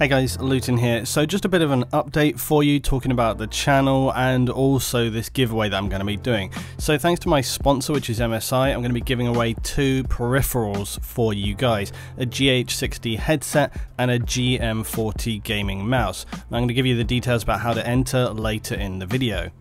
Hey guys, Luton here. So just a bit of an update for you, talking about the channel and also this giveaway that I'm going to be doing. So thanks to my sponsor, which is MSI, I'm going to be giving away two peripherals for you guys, a GH60 headset and a GM40 gaming mouse. And I'm going to give you the details about how to enter later in the video.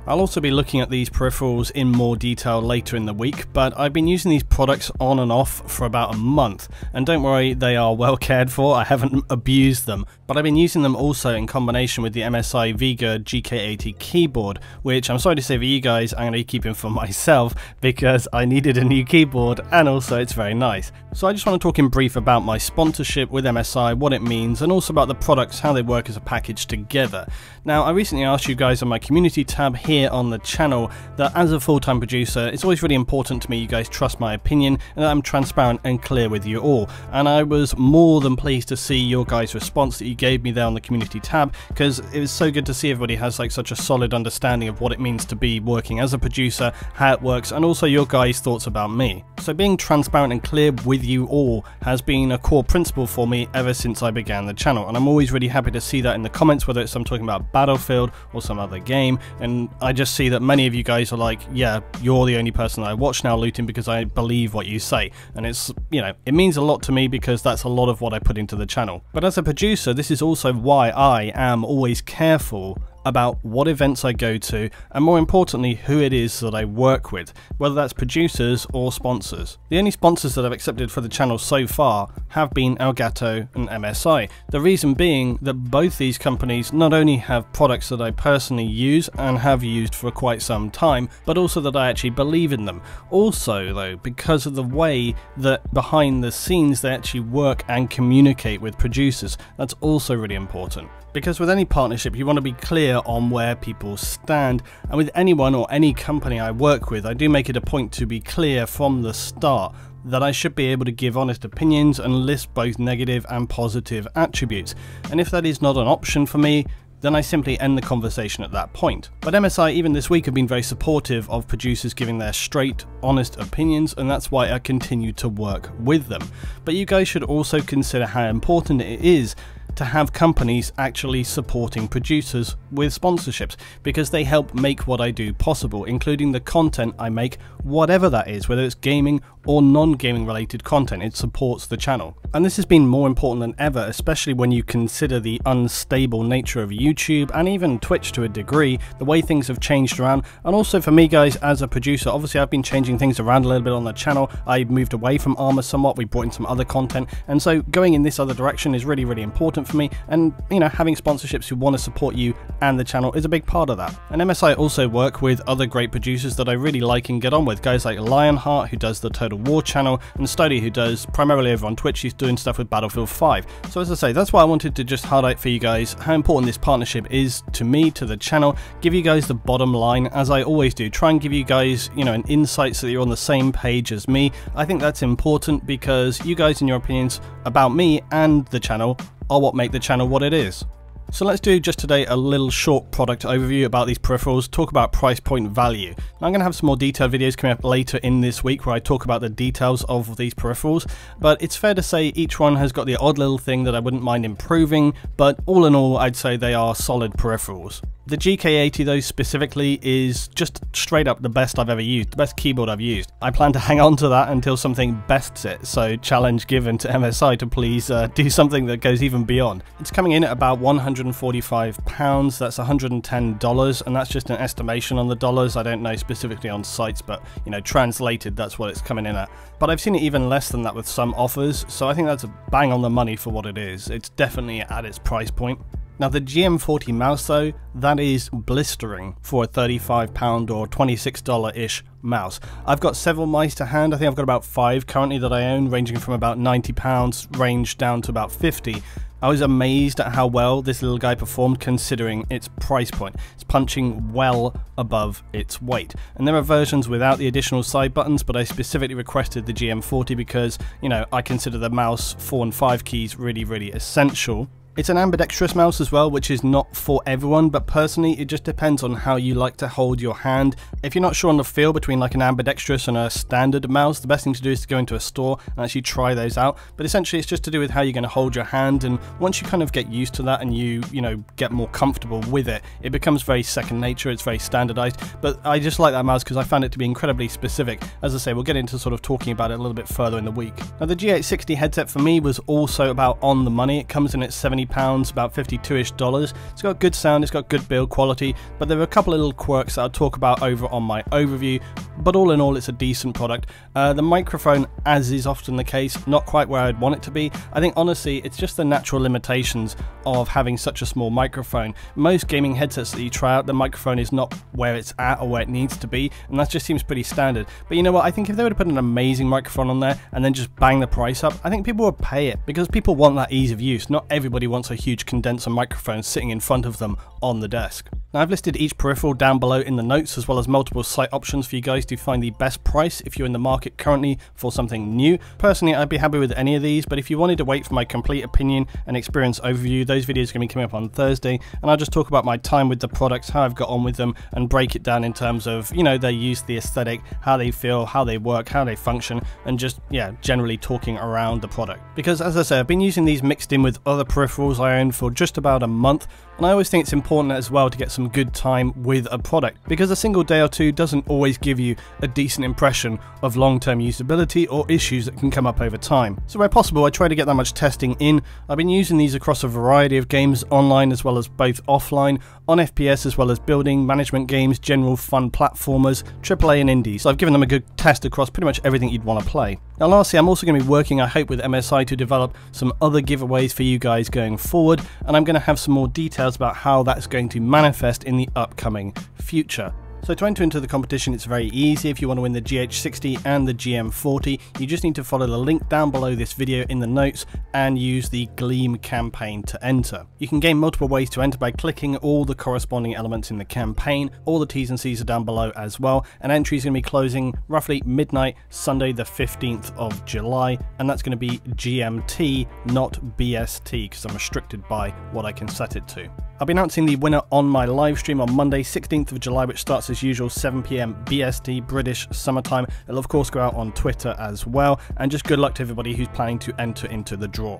I'll also be looking at these peripherals in more detail later in the week, but I've been using these products on and off for about a month, and don't worry, they are well cared for. I haven't abused them, but I've been using them also in combination with the MSI Vigor GK80 keyboard, which I'm sorry to say for you guys, I'm going to be keeping for myself because I needed a new keyboard and also it's very nice. So I just want to talk in brief about my sponsorship with MSI, what it means, and also about the products, how they work as a package together. Now, I recently asked you guys on my community tab here on the channel that as a full-time producer, it's always really important to me you guys trust my opinion and that I'm transparent and clear with you all. And I was more than pleased to see your guys' response that you gave me there on the community tab, because it was so good to see everybody has like such a solid understanding of what it means to be working as a producer, how it works, and also your guys' thoughts about me. So being transparent and clear with you all has been a core principle for me ever since I began the channel, and I'm always really happy to see that in the comments, whether it's I'm talking about Battlefield or some other game. And I just see that many of you guys are like, yeah, you're the only person I watch now, Luton, because I believe what you say. And it's, you know, it means a lot to me because that's a lot of what I put into the channel. But as a producer, this is also why I am always careful about what events I go to, and more importantly, who it is that I work with, whether that's producers or sponsors. The only sponsors that I've accepted for the channel so far have been Elgato and MSI. The reason being that both these companies not only have products that I personally use and have used for quite some time, but also that I actually believe in them. Also though, because of the way that behind the scenes they actually work and communicate with producers, that's also really important. Because with any partnership, you want to be clear on where people stand, and with anyone or any company I work with, I do make it a point to be clear from the start that I should be able to give honest opinions and list both negative and positive attributes. And if that is not an option for me, then I simply end the conversation at that point. But MSI, even this week, have been very supportive of producers giving their straight, honest opinions, and that's why I continue to work with them. But you guys should also consider how important it is to have companies actually supporting producers with sponsorships, because they help make what I do possible, including the content I make, whatever that is, whether it's gaming or non-gaming related content. It supports the channel. And this has been more important than ever, especially when you consider the unstable nature of YouTube and even Twitch to a degree, the way things have changed around. And also for me guys, as a producer, obviously I've been changing things around a little bit on the channel. I moved away from Armour somewhat, we brought in some other content, and so going in this other direction is really, really important for me. And you know, having sponsorships who want to support you and the channel is a big part of that. And MSI also work with other great producers that I really like and get on with, guys like Lionheart, who does the Total War channel, and Study, who does primarily over on Twitch. He's doing stuff with Battlefield 5. So as I say, that's why I wanted to just highlight for you guys how important this partnership is to me, to the channel, give you guys the bottom line, as I always do, try and give you guys, you know, an insight so that you're on the same page as me. I think that's important because you guys and your opinions about me and the channel are what make the channel what it is. So let's do just today a little short product overview about these peripherals, talk about price point value. Now, I'm going to have some more detailed videos coming up later in this week where I talk about the details of these peripherals, but it's fair to say each one has got the odd little thing that I wouldn't mind improving, but all in all I'd say they are solid peripherals. The GK80 though specifically is just straight up the best I've ever used, the best keyboard I've used. I plan to hang on to that until something bests it, so challenge given to MSI to please do something that goes even beyond. It's coming in at about £145, that's $110, and that's just an estimation on the dollars. I don't know specifically on sites, but you know, translated that's what it's coming in at. But I've seen it even less than that with some offers, so I think that's a bang on the money for what it is. It's definitely at its price point. Now the GM40 mouse though, that is blistering for a £35 or $26-ish mouse. I've got several mice to hand. I think I've got about 5 currently that I own, ranging from about £90 range down to about 50. I was amazed at how well this little guy performed considering its price point. It's punching well above its weight. And there are versions without the additional side buttons, but I specifically requested the GM40 because, you know, I consider the mouse 4 and 5 keys really, really essential. It's an ambidextrous mouse as well, which is not for everyone, but personally it just depends on how you like to hold your hand. If you're not sure on the feel between like an ambidextrous and a standard mouse, the best thing to do is to go into a store and actually try those out. But essentially it's just to do with how you're going to hold your hand, and once you kind of get used to that and you know, get more comfortable with it, it becomes very second nature, it's very standardized. But I just like that mouse because I found it to be incredibly specific. As I say, we'll get into sort of talking about it a little bit further in the week. Now the GH60 headset for me was also about on the money. It comes in at £70, about $52-ish. It's got good sound, it's got good build quality, but there are a couple of little quirks that I'll talk about over on my overview, but all in all it's a decent product. The microphone, as is often the case, not quite where I'd want it to be. I think honestly it's just the natural limitations of having such a small microphone. Most gaming headsets that you try out, the microphone is not where it's at or where it needs to be, and that just seems pretty standard. But you know what, I think if they would have put an amazing microphone on there and then just bang the price up, I think people would pay it, because people want that ease of use. Not everybody wants a huge condenser microphone sitting in front of them on the desk. Now I've listed each peripheral down below in the notes, as well as multiple site options for you guys to find the best price if you're in the market currently for something new. Personally I'd be happy with any of these, but if you wanted to wait for my complete opinion and experience overview, those videos are going to be coming up on Thursday, and I'll just talk about my time with the products, how I've got on with them, and break it down in terms of, you know, their use, the aesthetic, how they feel, how they work, how they function, and just, yeah, generally talking around the product. Because as I say, I've been using these mixed in with other peripherals I own for just about a month, and I always think it's important as well to get some good time with a product, because a single day or two doesn't always give you a decent impression of long-term usability or issues that can come up over time. So where possible, I try to get that much testing in. I've been using these across a variety of games, online as well as both offline, on FPS as well as building, management games, general fun platformers, AAA and indie. So I've given them a good test across pretty much everything you'd want to play. Now lastly, I'm also going to be working, I hope, with MSI to develop some other giveaways for you guys going forward, and I'm going to have some more details about how that's going to manifest in the upcoming future. So to enter into the competition, it's very easy. If you want to win the GH60 and the GM40, you just need to follow the link down below this video in the notes and use the Gleam campaign to enter. You can gain multiple ways to enter by clicking all the corresponding elements in the campaign. All the T's and C's are down below as well, and entry is going to be closing roughly midnight Sunday the 15th of July, and that's going to be GMT, not BST, because I'm restricted by what I can set it to. I'll be announcing the winner on my live stream on Monday 16th of July, which starts as usual 7 PM BST, British summertime. It'll of course go out on Twitter as well, and just good luck to everybody who's planning to enter into the draw.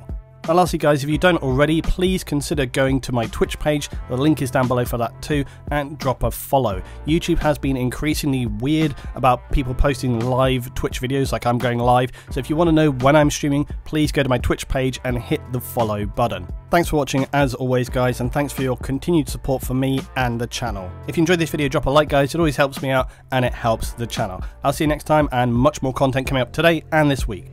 Now lastly guys, if you don't already, please consider going to my Twitch page, the link is down below for that too, and drop a follow. YouTube has been increasingly weird about people posting live Twitch videos like I'm going live, so if you want to know when I'm streaming, please go to my Twitch page and hit the follow button. Thanks for watching as always guys, and thanks for your continued support for me and the channel. If you enjoyed this video, drop a like guys, it always helps me out and it helps the channel. I'll see you next time, and much more content coming up today and this week.